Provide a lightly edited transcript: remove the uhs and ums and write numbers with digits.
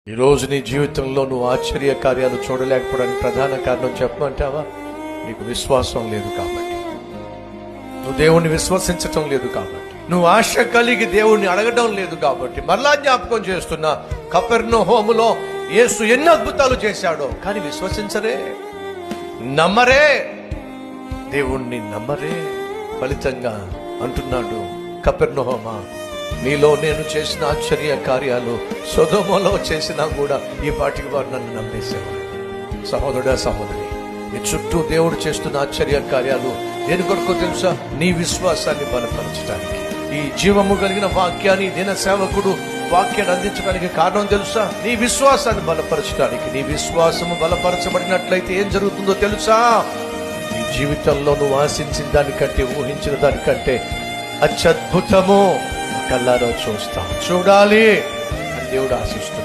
ఈరోజు నీ జీవితంలో నువ్వు ఆశ్చర్య కార్యాలు చూడలేకపోవడానికి ప్రధాన కారణం చెప్పమంటావా? నీకు విశ్వాసం లేదు కాబట్టి, నువ్వు దేవుణ్ణి విశ్వసించటం లేదు కాబట్టి, నువ్వు ఆశ కలిగి దేవుణ్ణి అడగడం లేదు కాబట్టి. మరలా జ్ఞాపకం చేస్తున్నా, కపెర్నహూములో యేసు ఎన్ని అద్భుతాలు చేశాడో, కానీ విశ్వసించరే, నమ్మరే, దేవుణ్ణి నమ్మరే. ఫలితంగా అంటున్నాడు, కపెర్నహూమా, నీలో నేను చేసిన ఆశ్చర్య కార్యాలు సొదొమలో చేసినా కూడా ఈ పాటికి వారు నన్ను నమ్మేసేవారు. సహోదరుడా, సహోదరి, నీ చుట్టూ దేవుడు చేస్తున్న ఆశ్చర్య కార్యాలు దేని కొరకు తెలుసా? నీ విశ్వాసాన్ని బలపరచడానికి. ఈ జీవము కలిగిన వాక్యాన్ని దిన సేవకుడు వాక్యాన్ని అందించడానికి కారణం తెలుసా? నీ విశ్వాసాన్ని బలపరచడానికి. నీ విశ్వాసము బలపరచబడినట్లయితే ఏం జరుగుతుందో తెలుసా? నీ జీవితంలో నువ్వు ఆశించిన దానికంటే, ఊహించిన దానికంటే అత్యద్భుతము కళ్ళారో చూస్తాం, చూడాలి అని దేవుడు ఆశిస్తాడు.